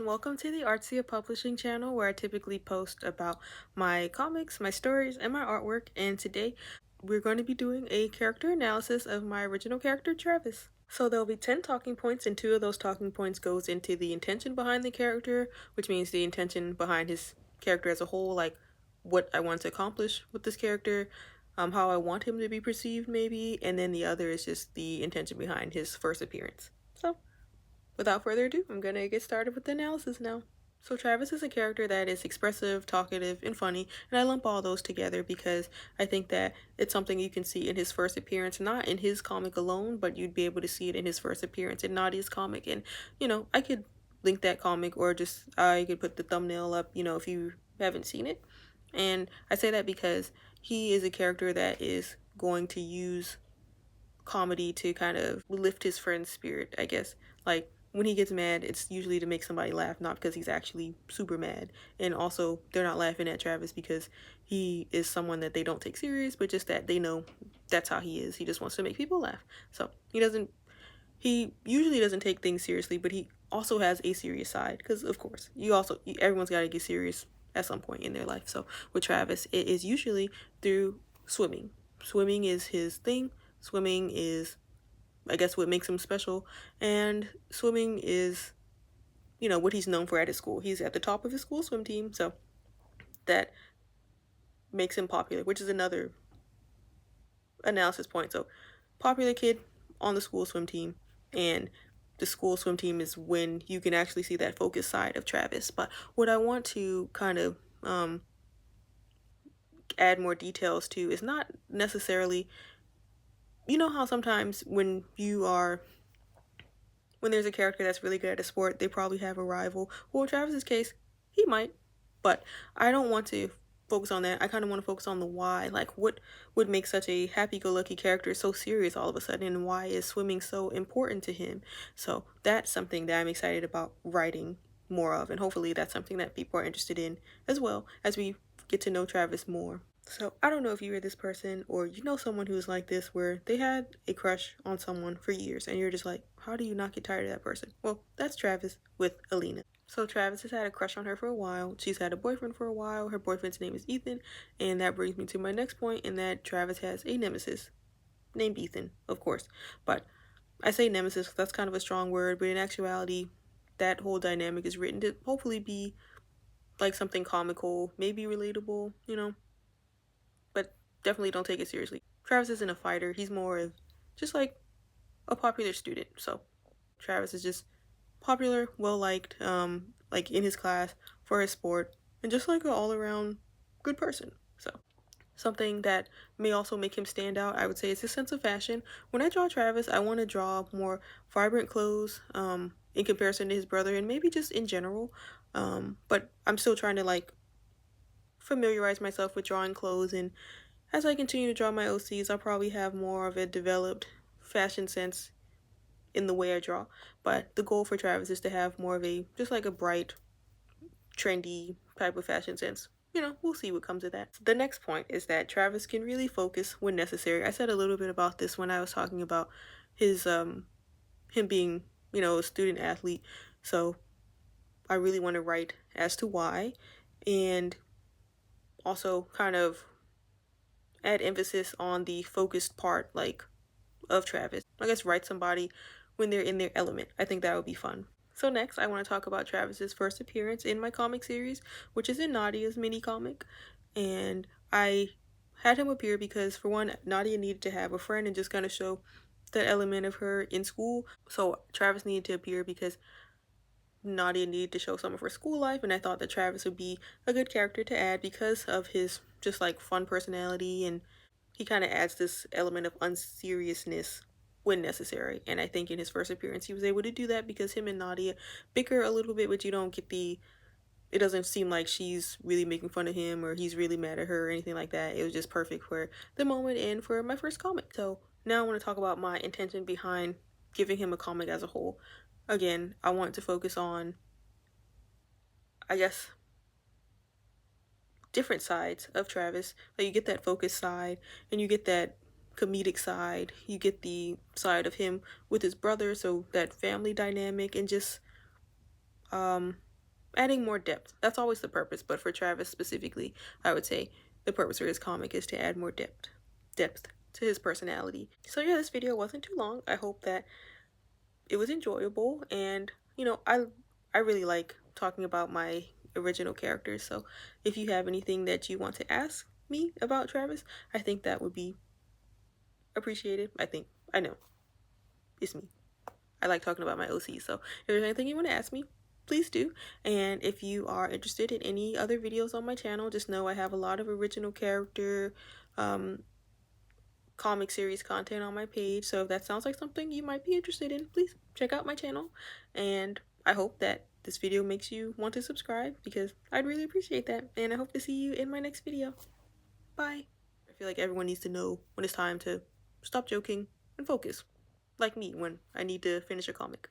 and welcome to the Artcia Publishing channel, where I typically post about my comics, my stories, and my artwork. And today we're going to be doing a character analysis of my original character, Travis. So there'll be 10 talking points, and 2 of those talking points goes into the intention behind the character, which means the intention behind his character as a whole, like what I want to accomplish with this character, how I want him to be perceived maybe, and then the other is just the intention behind his first appearance. So without further ado, I'm gonna get started with the analysis now. So Travis is a character that is expressive, talkative, and funny, and I lump all those together because I think that it's something you can see in his first appearance, not in his comic alone, but you'd be able to see it in his first appearance in Nadia's comic. And, I could link that comic, or just I could put the thumbnail up, if you haven't seen it. And I say that because he is a character that is going to use comedy to kind of lift his friend's spirit, I guess. Like, when he gets mad, it's usually to make somebody laugh, not because he's actually super mad. And also, they're not laughing at Travis because he is someone that they don't take serious, but just that they know that's how he is. He just wants to make people laugh. So he usually doesn't take things seriously, but he also has a serious side because, of course, everyone's got to get serious at some point in their life. So with Travis, it is usually through swimming. Swimming is his thing. Swimming is, I guess, what makes him special, and swimming is, what he's known for at his school. He's at the top of his school swim team, so that makes him popular, which is another analysis point. So, popular kid on the school swim team, and the school swim team is when you can actually see that focused side of Travis. But what I want to kind of add more details to is not necessarily, how sometimes when there's a character that's really good at a sport, they probably have a rival. Well, in Travis's case, he might, but I don't want to focus on that. I kind of want to focus on the why. Like, what would make such a happy-go-lucky character so serious all of a sudden, and why is swimming so important to him? So that's something that I'm excited about writing more of, and hopefully that's something that people are interested in as well as we get to know Travis more. So I don't know if you are this person, or you know someone who's like this, where they had a crush on someone for years and you're just like, how do you not get tired of that person? Well, that's Travis with Alina. So Travis has had a crush on her for a while. She's had a boyfriend for a while. Her boyfriend's name is Ethan. And that brings me to my next point, in that Travis has a nemesis named Ethan, of course. But I say nemesis, that's kind of a strong word, but in actuality, that whole dynamic is written to hopefully be like something comical, maybe relatable, but definitely don't take it seriously. Travis isn't a fighter. He's more of just like a popular student. So Travis is just popular, well-liked, like in his class, for his sport, and just like an all-around good person. So something that may also make him stand out, I would say, is his sense of fashion. When I draw Travis, I want to draw more vibrant clothes in comparison to his brother, and maybe just in general. But I'm still trying to familiarize myself with drawing clothes, and as I continue to draw my OCs, I'll probably have more of a developed fashion sense in the way I draw. But the goal for Travis is to have more of a, just like a bright, trendy type of fashion sense. We'll see what comes of that. The next point is that Travis can really focus when necessary. I said a little bit about this when I was talking about his him being, a student athlete. So I really want to write as to why, and also kind of add emphasis on the focused part, of Travis. I guess write somebody when they're in their element. I think that would be fun. So next, I want to talk about Travis's first appearance in my comic series, which is in Nadia's mini comic. And I had him appear because, for one, Nadia needed to have a friend and just kind of show that element of her in school. So Travis needed to appear because Nadia needed to show some of her school life, and I thought that Travis would be a good character to add because of his just fun personality, and he kind of adds this element of unseriousness when necessary. And I think in his first appearance he was able to do that because him and Nadia bicker a little bit, but you don't get it doesn't seem like she's really making fun of him or he's really mad at her or anything like that. It was just perfect for the moment and for my first comic. So now I want to talk about my intention behind giving him a comic as a whole. Again, I want to focus on, I guess, different sides of Travis. Like, you get that focused side, and you get that comedic side. You get the side of him with his brother, so that family dynamic, and just adding more depth. That's always the purpose, but for Travis specifically, I would say the purpose for his comic is to add more depth to his personality. So yeah, this video wasn't too long. I hope that it was enjoyable, and you know, I really like talking about my original characters. So if you have anything that you want to ask me about Travis, I think that would be appreciated. I know it's me. I like talking about my OC. So if there's anything you want to ask me, please do. And if you are interested in any other videos on my channel, just know I have a lot of original character comic series content on my page. So if that sounds like something you might be interested in, please check out my channel. And I hope that this video makes you want to subscribe, because I'd really appreciate that. And I hope to see you in my next video. Bye. I feel like everyone needs to know when it's time to stop joking and focus. Like me when I need to finish a comic.